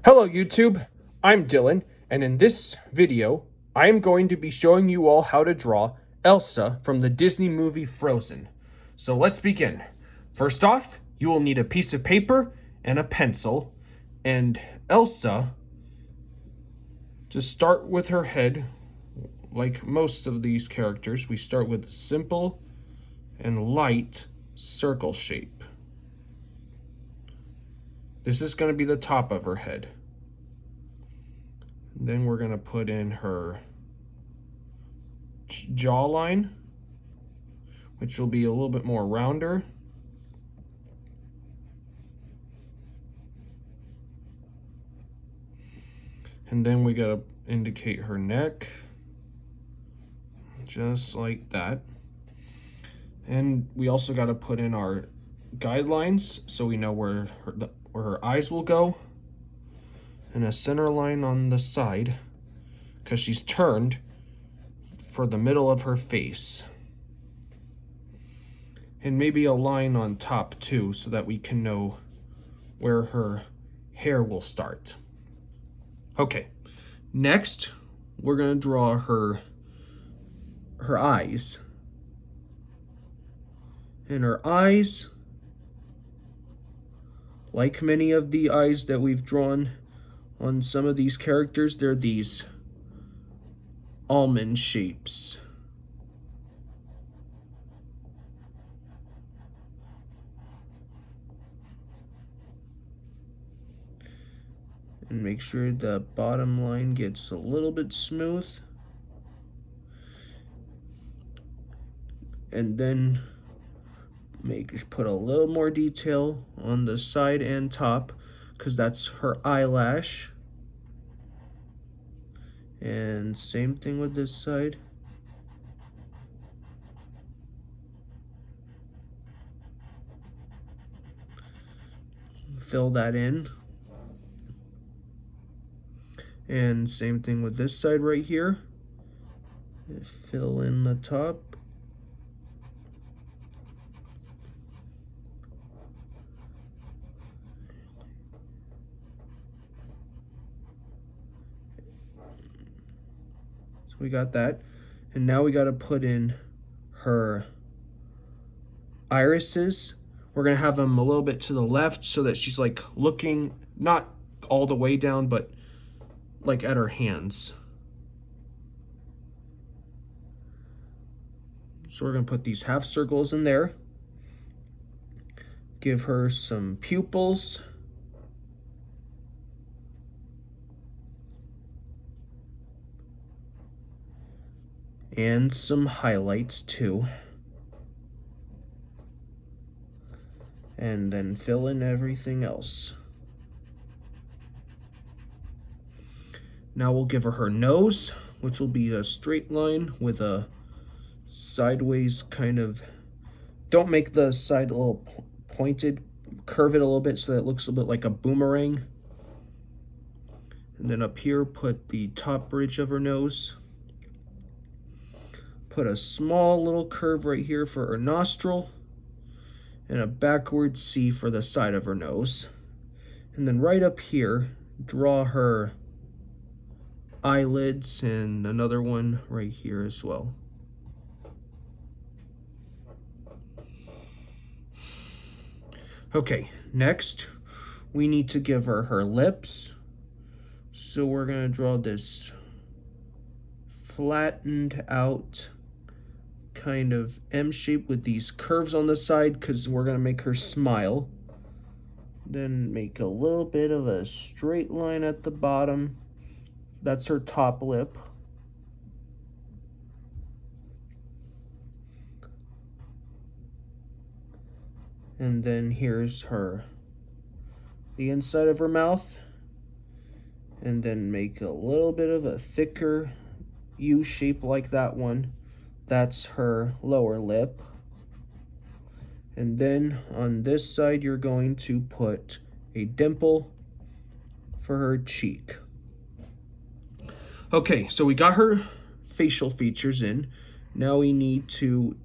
Hello YouTube, I'm Dylan, and in this video, I am going to be showing you all how to draw Elsa from the Disney movie Frozen. So let's begin. First off, you will need a piece of paper and a pencil, and Elsa, to start with her head, like most of these characters, we start with a simple and light circle shape. This is going to be the top of her head. Then we're going to put in her jawline, which will be a little bit more rounder. And then we got to indicate her neck, just like that. And we also got to put in our guidelines so we know where her eyes will go. And a center line on the side, because she's turned, for the middle of her face. And maybe a line on top too, so that we can know where her hair will start. Okay, next we're gonna draw her eyes. And her eyes, like many of the eyes that we've drawn on some of these characters, they're these almond shapes. And make sure the bottom line gets a little bit smooth. And then put a little more detail on the side and top, because that's her eyelash. And same thing with this side. Fill that in. And same thing with this side right here. Fill in the top. So we got that. And now we got to put in her irises. We're going to have them a little bit to the left so that she's like looking, not all the way down, but like at her hands. So we're going to put these half circles in there. Give her some pupils. And some highlights too. And then fill in everything else. Now we'll give her nose, which will be a straight line with a sideways kind of, don't make the side a little pointed, curve it a little bit so that it looks a bit like a boomerang. And then up here, put the top bridge of her nose. Put a small little curve right here for her nostril, and a backward C for the side of her nose. And then right up here, draw her eyelids and another one right here as well. Okay, next we need to give her lips. So we're gonna draw this flattened out kind of M shape with these curves on the side, because we're gonna make her smile. Then make a little bit of a straight line at the bottom. That's her top lip. And then here's the inside of her mouth. And then make a little bit of a thicker U shape like that one. That's her lower lip. And then on this side, you're going to put a dimple for her cheek. Okay, so we got her facial features in. Now we need to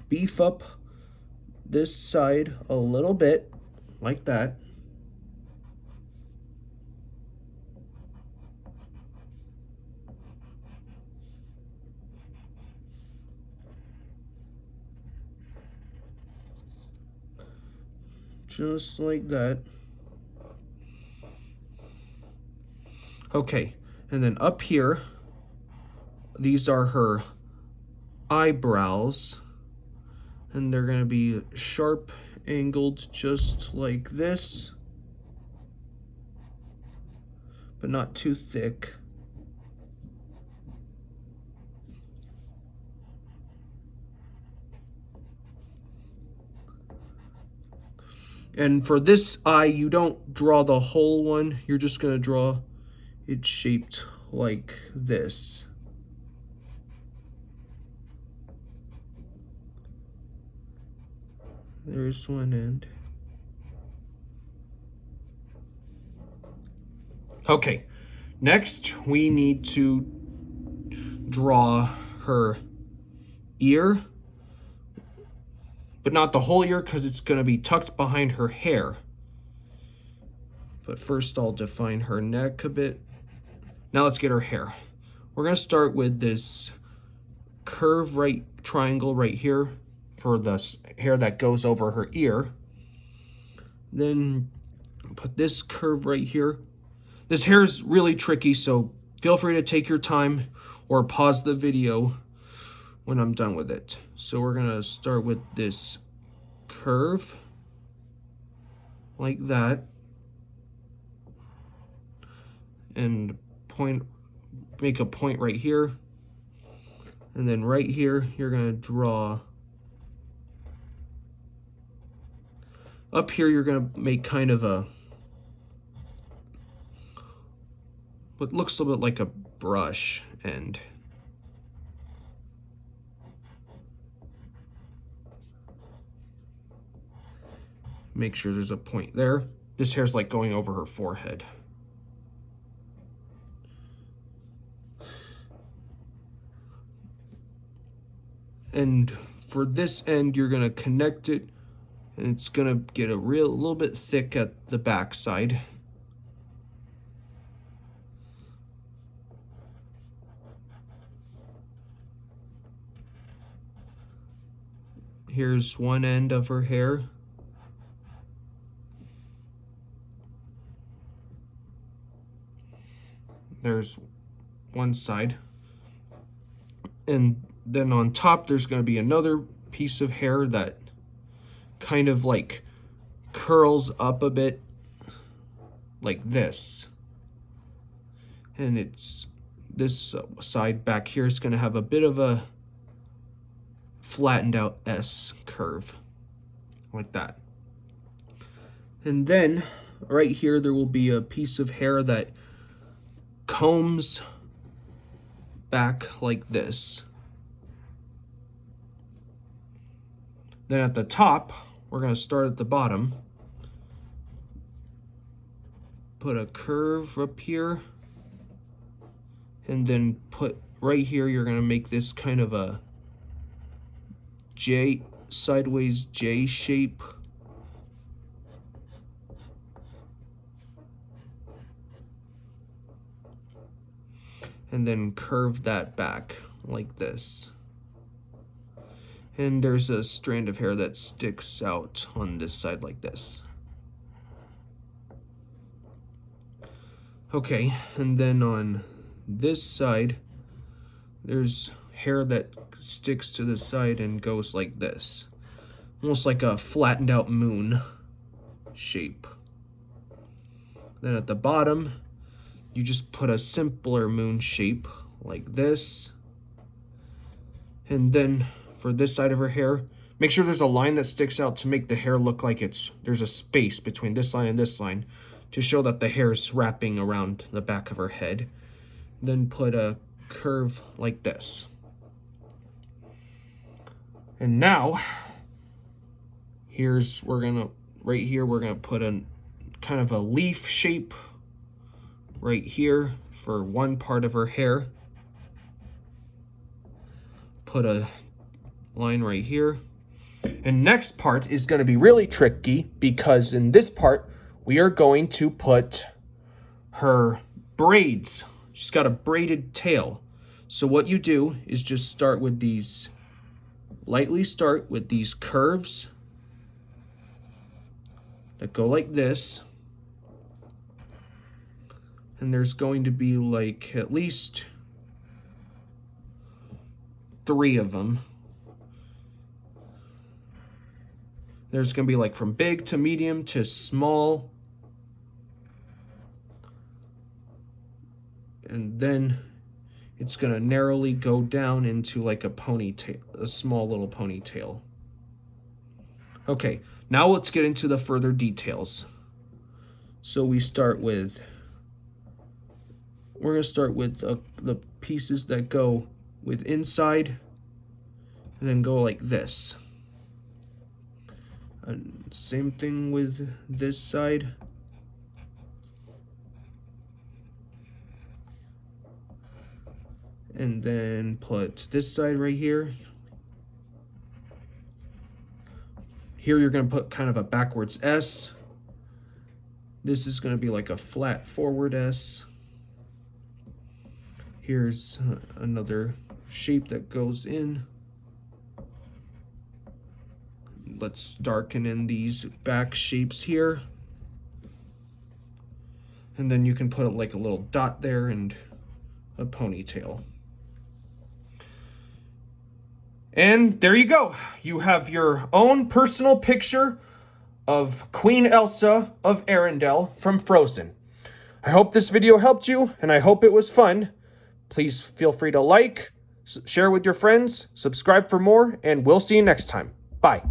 beef up this side a little bit, like that. just like that. Okay, and then up here, these are her eyebrows, and they're gonna be sharp angled just like this, but not too thick. And for this eye, you don't draw the whole one, you're just gonna draw it shaped like this. There's one end. Okay, next we need to draw her ear, but not the whole ear because it's going to be tucked behind her hair. But first I'll define her neck a bit. Now let's get her hair. We're going to start with this curve right triangle right here for the hair that goes over her ear. Then put this curve right here. This hair is really tricky, so feel free to take your time or pause the video when I'm done with it. So we're gonna start with this curve like that, and make a point right here, and then right here you're gonna draw. Up here you're gonna make kind of a what looks a little bit like a brush end. Make sure there's a point there. This hair's like going over her forehead. And for this end, you're gonna connect it, and it's gonna get a little bit thick at the back side. Here's one end of her hair. There's one side. And then on top, there's going to be another piece of hair that kind of like curls up a bit like this. And it's this side back here is going to have a bit of a flattened out S curve like that. And then right here there will be a piece of hair that combs back like this. Then at the top, we're going to start at the bottom, put a curve up here, and then put right here, you're going to make this kind of a sideways J shape. And then curve that back like this. And there's a strand of hair that sticks out on this side like this. Okay, and then on this side, there's hair that sticks to the side and goes like this. Almost like a flattened out moon shape. Then at the bottom, you just put a simpler moon shape like this. And then for this side of her hair, make sure there's a line that sticks out to make the hair look like there's a space between this line and this line to show that the hair is wrapping around the back of her head. Then put a curve like this. And now, right here, we're gonna put a kind of a leaf shape right here for one part of her hair. Put a line right here. And next part is going to be really tricky because in this part, we are going to put her braids. She's got a braided tail. So what you do is just lightly start with these curves that go like this. And there's going to be like at least 3 of them. There's going to be like from big to medium to small. And then it's going to narrowly go down into like a ponytail, a small little ponytail. Okay, now let's get into the further details. So we're going to start with the pieces that go with inside, and then go like this. And same thing with this side. And then put this side right here. Here you're going to put kind of a backwards S. This is going to be like a flat forward S. Here's another shape that goes in. Let's darken in these back shapes here. And then you can put like a little dot there and a ponytail. And there you go. You have your own personal picture of Queen Elsa of Arendelle from Frozen. I hope this video helped you, and I hope it was fun. Please feel free to like, share with your friends, subscribe for more, and we'll see you next time. Bye.